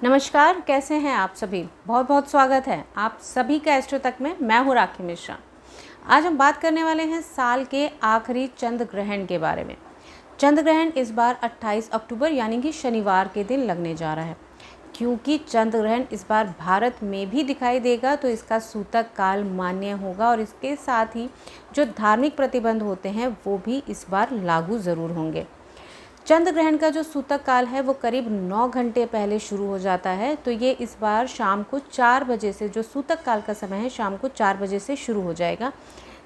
नमस्कार, कैसे हैं आप सभी। बहुत बहुत स्वागत है आप सभी का एस्ट्रो तक में। मैं हूँ राखी मिश्रा। आज हम बात करने वाले हैं साल के आखिरी चंद्र ग्रहण के बारे में। चंद्र ग्रहण इस बार 28 अक्टूबर यानी कि शनिवार के दिन लगने जा रहा है। क्योंकि चंद्र ग्रहण इस बार भारत में भी दिखाई देगा तो इसका सूतक काल मान्य होगा और इसके साथ ही जो धार्मिक प्रतिबंध होते हैं वो भी इस बार लागू ज़रूर होंगे। चंद्र ग्रहण का जो सूतक काल है वो करीब 9 घंटे पहले शुरू हो जाता है, तो ये इस बार शाम को 4 बजे से, जो सूतक काल का समय है शाम को 4 बजे से शुरू हो जाएगा।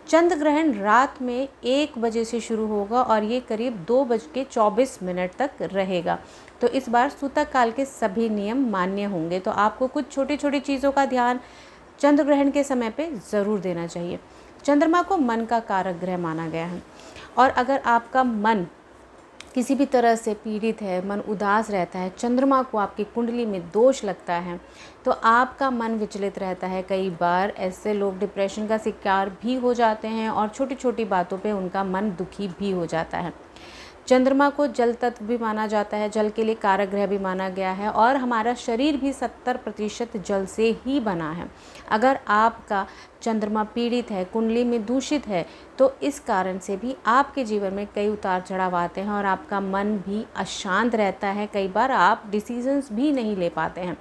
चंद्र ग्रहण रात में 1 बजे से शुरू होगा और ये करीब 2:24 तक रहेगा। तो इस बार सूतक काल के सभी नियम मान्य होंगे। तो आपको कुछ छोटी छोटी चीज़ों का ध्यान चंद्र ग्रहण के समय पे ज़रूर देना चाहिए। चंद्रमा को मन का कारक ग्रह माना गया है और अगर आपका मन किसी भी तरह से पीड़ित है, मन उदास रहता है, चंद्रमा को आपकी कुंडली में दोष लगता है तो आपका मन विचलित रहता है। कई बार ऐसे लोग डिप्रेशन का शिकार भी हो जाते हैं और छोटी छोटी बातों पे उनका मन दुखी भी हो जाता है। चंद्रमा को जल तत्व भी माना जाता है, जल के लिए कारक ग्रह भी माना गया है और हमारा शरीर भी 70% जल से ही बना है। अगर आपका चंद्रमा पीड़ित है, कुंडली में दूषित है, तो इस कारण से भी आपके जीवन में कई उतार चढ़ाव आते हैं और आपका मन भी अशांत रहता है। कई बार आप डिसीजंस भी नहीं ले पाते हैं।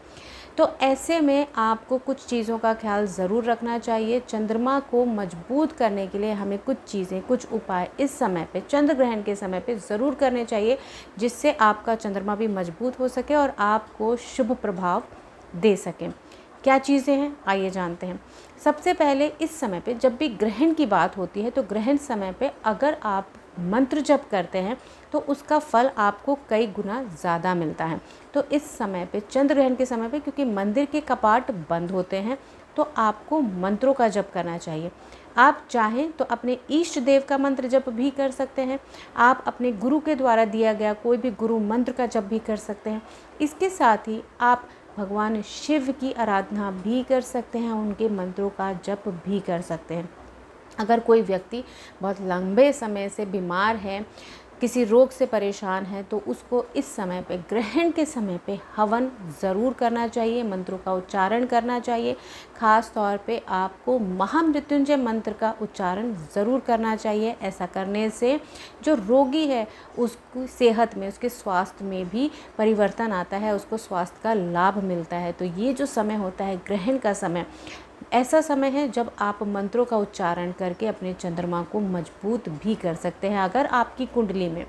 तो ऐसे में आपको कुछ चीज़ों का ख्याल ज़रूर रखना चाहिए। चंद्रमा को मजबूत करने के लिए हमें कुछ चीज़ें, कुछ उपाय इस समय पे, चंद्र ग्रहण के समय पे ज़रूर करने चाहिए, जिससे आपका चंद्रमा भी मजबूत हो सके और आपको शुभ प्रभाव दे सकें। क्या चीज़ें हैं, आइए जानते हैं। सबसे पहले इस समय पे जब भी ग्रहण की बात होती है तो ग्रहण समय पे अगर आप मंत्र जप करते हैं तो उसका फल आपको कई गुना ज़्यादा मिलता है। तो इस समय पे, चंद्र ग्रहण के समय पे, क्योंकि मंदिर के कपाट बंद होते हैं तो आपको मंत्रों का जप करना चाहिए। आप चाहें तो अपने इष्ट देव का मंत्र जप भी कर सकते हैं। आप अपने गुरु के द्वारा दिया गया कोई भी गुरु मंत्र का जप भी कर सकते हैं। इसके साथ ही आप भगवान शिव की आराधना भी कर सकते हैं, उनके मंत्रों का जप भी कर सकते हैं। अगर कोई व्यक्ति बहुत लंबे समय से बीमार है, किसी रोग से परेशान है, तो उसको इस समय पे, ग्रहण के समय पे हवन ज़रूर करना चाहिए, मंत्रों का उच्चारण करना चाहिए। ख़ास तौर पे आपको महामृत्युंजय मंत्र का उच्चारण ज़रूर करना चाहिए। ऐसा करने से जो रोगी है उसकी सेहत में, उसके स्वास्थ्य में भी परिवर्तन आता है, उसको स्वास्थ्य का लाभ मिलता है। तो ये जो समय होता है ग्रहण का समय, ऐसा समय है जब आप मंत्रों का उच्चारण करके अपने चंद्रमा को मजबूत भी कर सकते हैं। अगर आपकी कुंडली में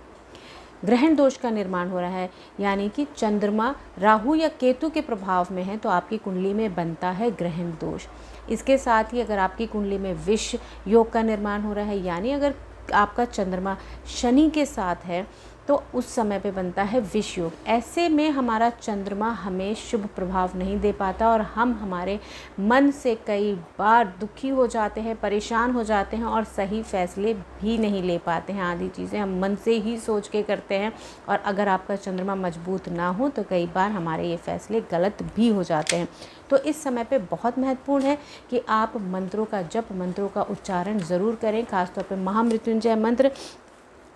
ग्रहण दोष का निर्माण हो रहा है, यानी कि चंद्रमा राहु या केतु के प्रभाव में है, तो आपकी कुंडली में बनता है ग्रहण दोष। इसके साथ ही अगर आपकी कुंडली में विष योग का निर्माण हो रहा है, यानी अगर आपका चंद्रमा शनि के साथ है, तो उस समय पे बनता है विष योग। ऐसे में हमारा चंद्रमा हमें शुभ प्रभाव नहीं दे पाता और हम हमारे मन से कई बार दुखी हो जाते हैं, परेशान हो जाते हैं और सही फैसले भी नहीं ले पाते हैं। आधी चीज़ें हम मन से ही सोच के करते हैं और अगर आपका चंद्रमा मजबूत ना हो तो कई बार हमारे ये फैसले गलत भी हो जाते हैं। तो इस समय पे बहुत महत्वपूर्ण है कि आप मंत्रों का जप, मंत्रों का उच्चारण ज़रूर करें। खासतौर पे महामृत्युंजय मंत्र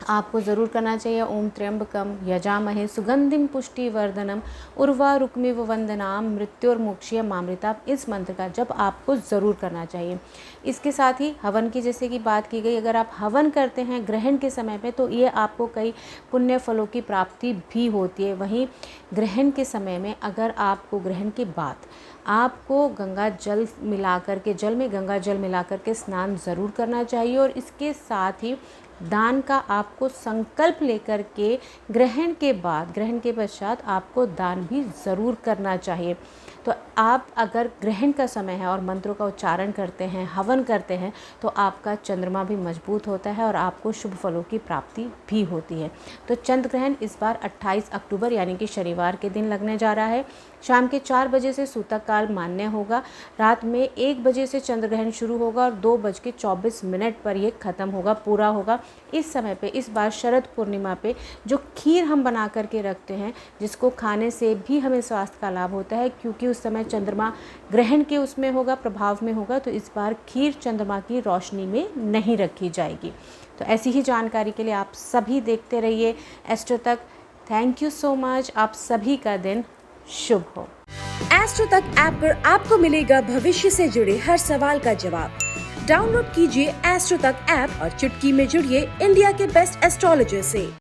आपको ज़रूर करना चाहिए। ओम त्र्यंबकम यजामहे सुगंधिम पुष्टिवर्धनम उर्वारुकमिव वंदनाम मृत्युर्मुक्षीय मामृता, इस मंत्र का जप आपको ज़रूर करना चाहिए। इसके साथ ही हवन की जैसे कि बात की गई, अगर आप हवन करते हैं ग्रहण के समय पे तो ये आपको कई पुण्य फलों की प्राप्ति भी होती है। वहीं ग्रहण के समय में अगर आपको ग्रहण के बाद आपको गंगा जल मिला करके, जल में गंगा जल मिला करके स्नान ज़रूर करना चाहिए और इसके साथ ही दान का आपको संकल्प लेकर के ग्रहण के बाद, ग्रहण के पश्चात आपको दान भी ज़रूर करना चाहिए। तो आप अगर ग्रहण का समय है और मंत्रों का उच्चारण करते हैं, हवन करते हैं, तो आपका चंद्रमा भी मजबूत होता है और आपको शुभ फलों की प्राप्ति भी होती है। तो चंद्र ग्रहण इस बार 28 अक्टूबर यानी कि शनिवार के दिन लगने जा रहा है। शाम के 4 बजे से सूतक काल मान्य होगा। रात में 1 बजे से चंद्र ग्रहण शुरू होगा और 2:24 पर ये ख़त्म होगा, पूरा होगा। इस समय पे, इस बार शरद पूर्णिमा पे जो खीर हम बना करके रखते हैं, जिसको खाने से भी हमें स्वास्थ्य का लाभ होता है, क्योंकि उस समय चंद्रमा ग्रहण के उसमें होगा, प्रभाव में होगा, तो इस बार खीर चंद्रमा की रोशनी में नहीं रखी जाएगी। तो ऐसी ही जानकारी के लिए आप सभी देखते रहिए एस्ट्रो तक। Thank you so much. आप सभी का दिन शुभ हो। एस्ट्रो तक ऐप पर आपको मिलेगा भविष्य से जुड़े हर सवाल का जवाब। डाउनलोड कीजिए एस्ट्रो तक ऐप और चुटकी में जुड़िए इंडिया के बेस्ट एस्ट्रोलॉजर से।